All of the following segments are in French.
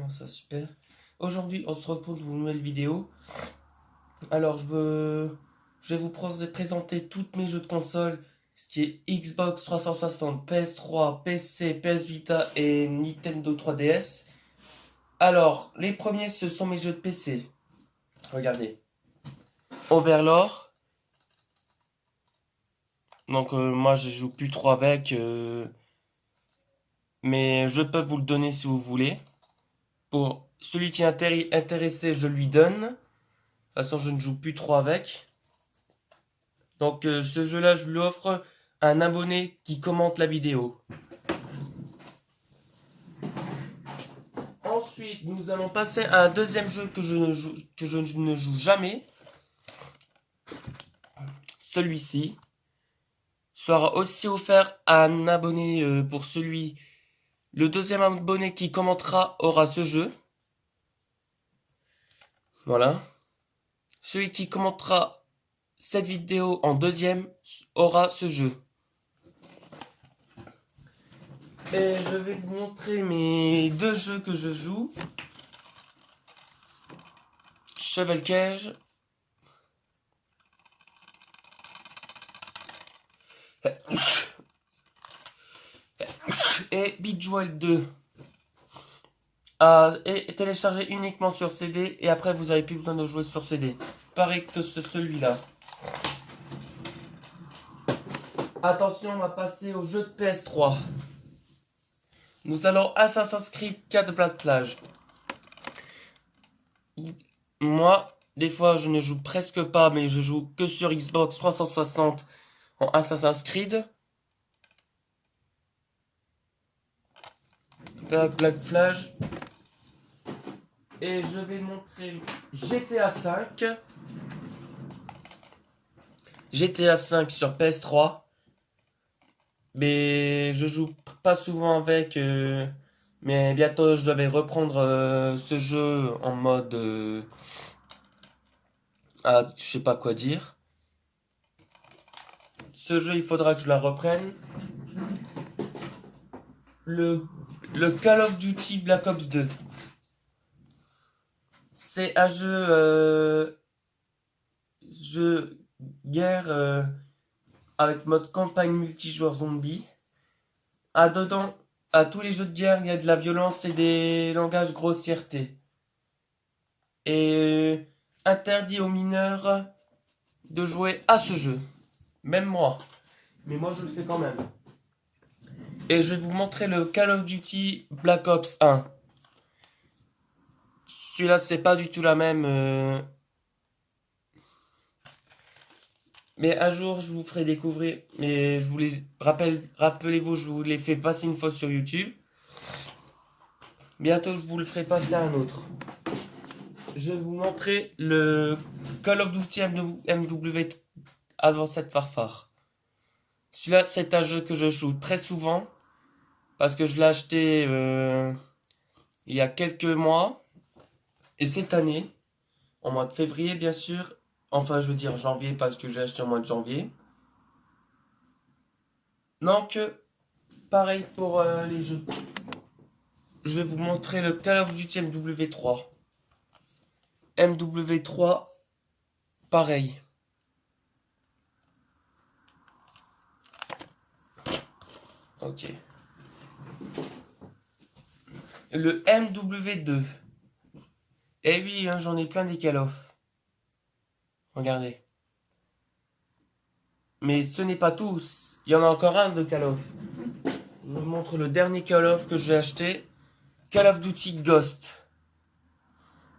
Comment ça, super. Aujourd'hui, on se retrouve pour une nouvelle vidéo. Alors, je vais vous présenter tous mes jeux de console, ce qui est Xbox 360, PS3, PC, PS Vita et Nintendo 3DS. Alors, les premiers, ce sont mes jeux de PC. Regardez. Overlord. Donc, moi, je joue plus trop avec, mais je peux vous le donner si vous voulez. Pour celui qui est intéressé, je lui donne. De toute façon, je ne joue plus trop avec. Donc ce jeu-là, je lui offre un abonné qui commente la vidéo. Ensuite, nous allons passer à un deuxième jeu que je ne joue jamais. Celui-ci sera aussi offert à un abonné pour celui. Le deuxième abonné qui commentera aura ce jeu. Voilà. Celui qui commentera cette vidéo en deuxième aura ce jeu. Et je vais vous montrer mes deux jeux que je joue. Shovel Cage. Et Beach World 2. Et téléchargé uniquement sur CD. Et après, vous n'avez plus besoin de jouer sur CD. Pareil que celui-là. Attention, on va passer au jeu de PS3. Nous allons Assassin's Creed 4 Black Flag. Moi, des fois, je ne joue presque pas, mais je joue que sur Xbox 360 en Assassin's Creed. Black Flag. Et je vais montrer GTA V. GTA V sur PS3. Mais je joue pas souvent avec. Mais bientôt je devais reprendre ce jeu en mode. Je sais pas quoi dire. Ce jeu, il faudra que je la reprenne. Le, le Call of Duty Black Ops 2. C'est un jeu guerre avec mode campagne multijoueur zombie. Dedans, à tous les jeux de guerre, il y a de la violence et des langages grossièreté. Et interdit aux mineurs de jouer à ce jeu. Même moi. Mais moi, je le fais quand même. Et je vais vous montrer le Call of Duty Black Ops 1. Celui-là, c'est pas du tout la même. Mais un jour, je vous ferai découvrir. Mais je vous les rappelez-vous, je vous les fais passer une fois sur YouTube. Bientôt, je vous le ferai passer à un autre. Je vais vous montrer le Call of Duty MW avant cette farfare. Celui-là, c'est un jeu que je joue très souvent parce que je l'ai acheté il y a quelques mois et cette année, en mois de février, bien sûr. Enfin, je veux dire janvier parce que j'ai acheté au mois de janvier. Donc, pareil pour les jeux. Je vais vous montrer le Call of Duty MW3. MW3, pareil. Ok. Le MW2. Eh oui, hein, j'en ai plein des Call of. Regardez. Mais ce n'est pas tous. Il y en a encore un de Call of. Je vous montre le dernier Call of que j'ai acheté. Call of Duty Ghost.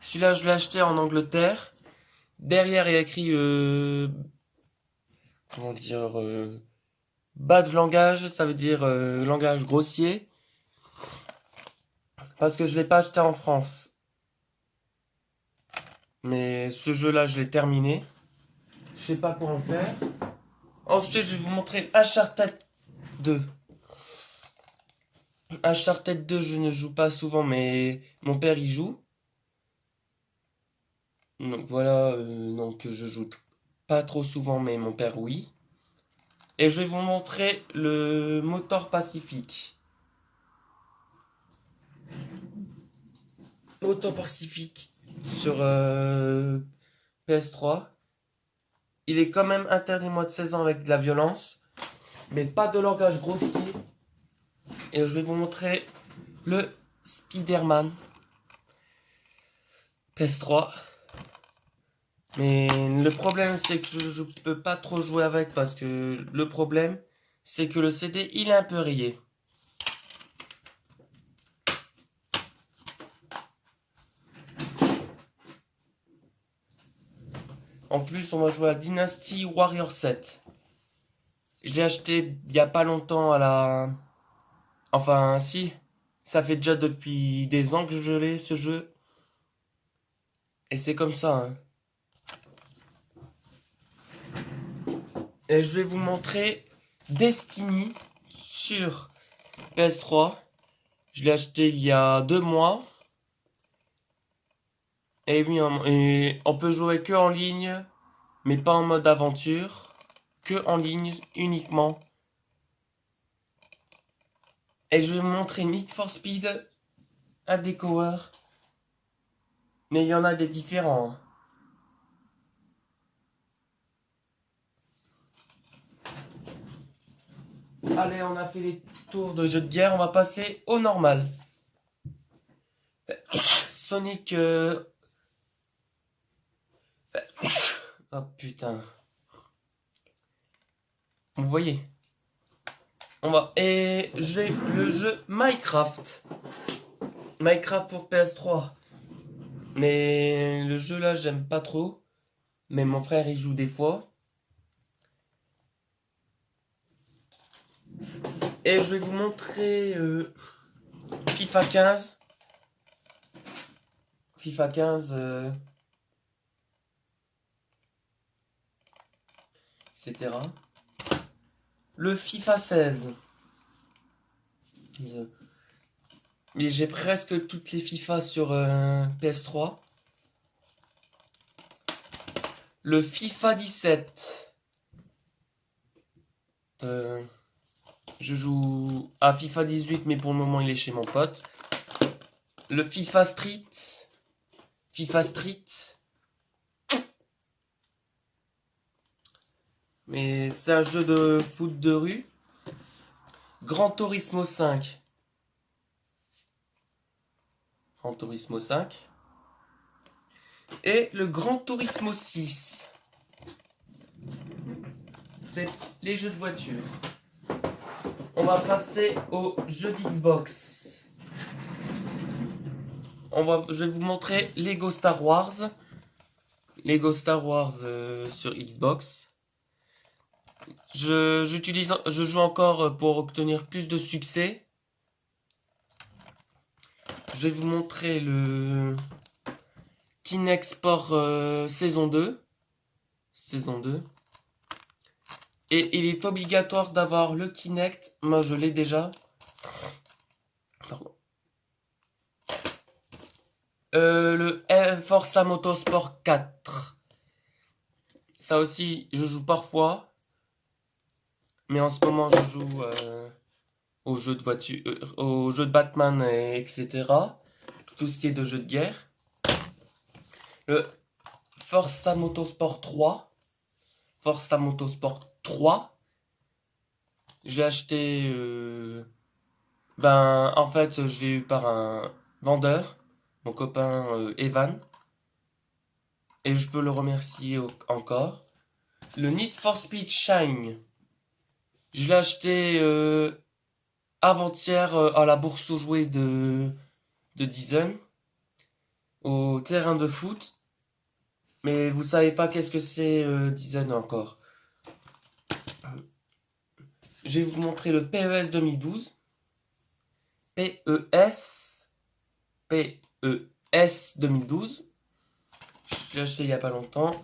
Celui-là, je l'ai acheté en Angleterre. Derrière, il y a écrit... comment dire... bas de langage, ça veut dire langage grossier. Parce que je ne l'ai pas acheté en France. Mais ce jeu-là, je l'ai terminé. Je sais pas quoi en faire. Ensuite, je vais vous montrer Uncharted 2. Uncharted 2, je ne joue pas souvent, mais mon père y joue. Donc voilà, donc je joue pas trop souvent, mais mon père oui. Et je vais vous montrer le moteur Pacifique. autant pacifique sur PS3. Il est quand même interdit moins de 16 ans avec de la violence, mais pas de langage grossier. Et je vais vous montrer le Spider-Man PS3. Mais le problème, c'est que je peux pas trop jouer avec parce que le problème, c'est que le CD, il est un peu rayé. En plus, on va jouer à Dynasty Warrior 7. Je l'ai acheté il y a pas longtemps à la... Enfin, si. Ça fait déjà depuis des ans que je l'ai, ce jeu. Et c'est comme ça, hein. Et je vais vous montrer Destiny sur PS3. Je l'ai acheté il y a 2 mois. Et oui, on peut jouer que en ligne, mais pas en mode aventure. Que en ligne uniquement. Et je vais vous montrer Need for Speed Undercover. Mais il y en a des différents, hein. Allez, on a fait les tours de jeux de guerre, on va passer au normal. Sonic... Oh putain. Vous voyez. Et j'ai le jeu Minecraft. Minecraft pour PS3. Mais le jeu là, j'aime pas trop. Mais mon frère, il joue des fois. Et je vais vous montrer FIFA 15. FIFA 15, etc. Le FIFA 16. Mais j'ai presque toutes les FIFA sur PS3. Le FIFA 17. Je joue à FIFA 18, mais pour le moment, il est chez mon pote. Le FIFA Street. FIFA Street. Mais c'est un jeu de foot de rue. Gran Turismo 5. Gran Turismo 5. Et le Gran Turismo 6. C'est les jeux de voiture. On va passer aux jeux d'Xbox. Je vais vous montrer Lego Star Wars. Lego Star Wars sur Xbox. Je joue encore pour obtenir plus de succès. Je vais vous montrer le Kinect Sport saison 2. Saison 2. Et il est obligatoire d'avoir le Kinect. Moi, je l'ai déjà. Pardon. Le Forza Motorsport 4. Ça aussi, je joue parfois. Mais en ce moment, je joue aux jeux de voiture, aux jeux de Batman, etc. Tout ce qui est de jeux de guerre. Le Forza Motorsport 3. Forza Motorsport 3. J'ai acheté... en fait, je l'ai eu par un vendeur, mon copain Evan. Et je peux le remercier encore. Le Need for Speed Shine. Je l'ai acheté avant-hier à la bourse aux jouets de Dizen. Au terrain de foot. Mais vous savez pas qu'est-ce que c'est Dizen encore. Je vais vous montrer le PES 2012. PES 2012. Je l'ai acheté il y a pas longtemps.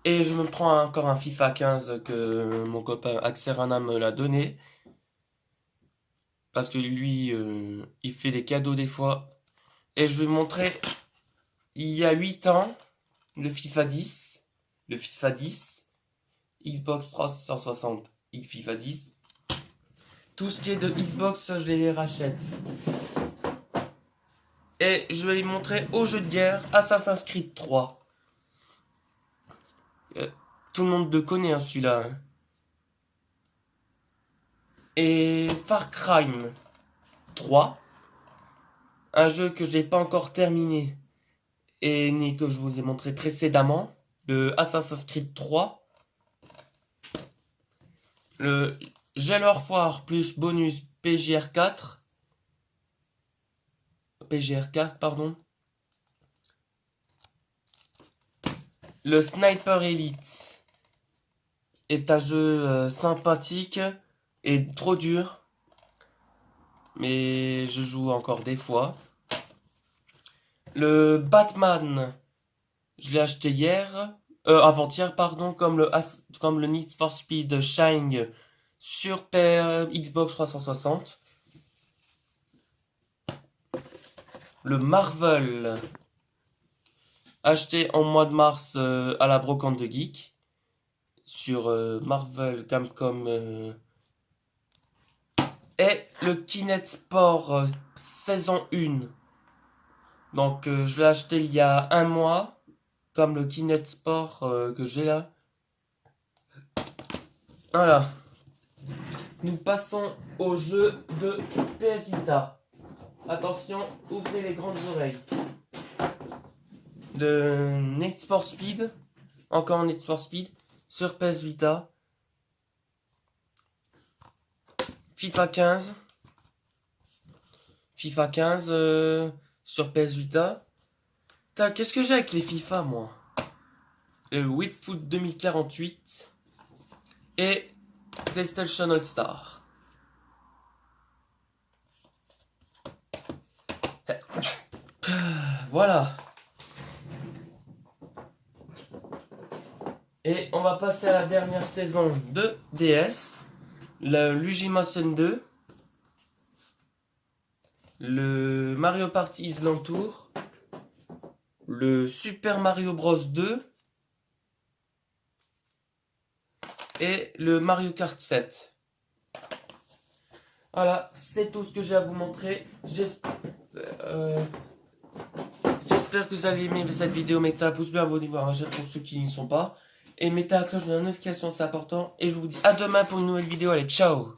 Et je me prends encore un FIFA 15 que mon copain Axerana me l'a donné. Parce que lui, il fait des cadeaux des fois. Et je vais vous montrer, il y a 8 ans, le FIFA 10. Le FIFA 10. Xbox 360, FIFA 10. Tout ce qui est de Xbox, je les rachète. Et je vais lui montrer au jeu de guerre Assassin's Creed 3. Tout le monde le connaît, hein, celui-là. Et Far Cry 3. Un jeu que j'ai pas encore terminé et ni que je vous ai montré précédemment. Le Assassin's Creed 3. Le War plus bonus PGR 4. PGR 4, pardon. Le Sniper Elite est un jeu sympathique et trop dur. Mais je joue encore des fois. Le Batman, je l'ai acheté hier. Avant-hier, pardon, comme le Need for Speed Shine sur Xbox 360. Le Marvel, acheté en mois de mars à la brocante de Geek. Sur Marvel Capcom. Et le Kinect Sport saison 1. Donc je l'ai acheté il y a un mois. Comme le Kinect Sport que j'ai là. Voilà. Nous passons au jeu de PS Vita. Attention, ouvrez les grandes oreilles. De Need for Speed. Encore Need for Speed. Sur PS Vita. FIFA 15. FIFA 15 sur PS Vita. Qu'est-ce que j'ai avec les FIFA, moi? Le 8 Foot 2048. Et PlayStation All Star. Voilà. Et on va passer à la dernière saison de DS. Le Luigi Mansion 2. Le Mario Party Island Tour. Le Super Mario Bros 2. Et le Mario Kart 7. Voilà, c'est tout ce que j'ai à vous montrer. J'espère que vous allez aimer cette vidéo. Mettez un pouce bleu, abonnez-vous à la chaîne pour ceux qui n'y sont pas. Et mettez la cloche de la notification, c'est important. Et je vous dis à demain pour une nouvelle vidéo. Allez, ciao!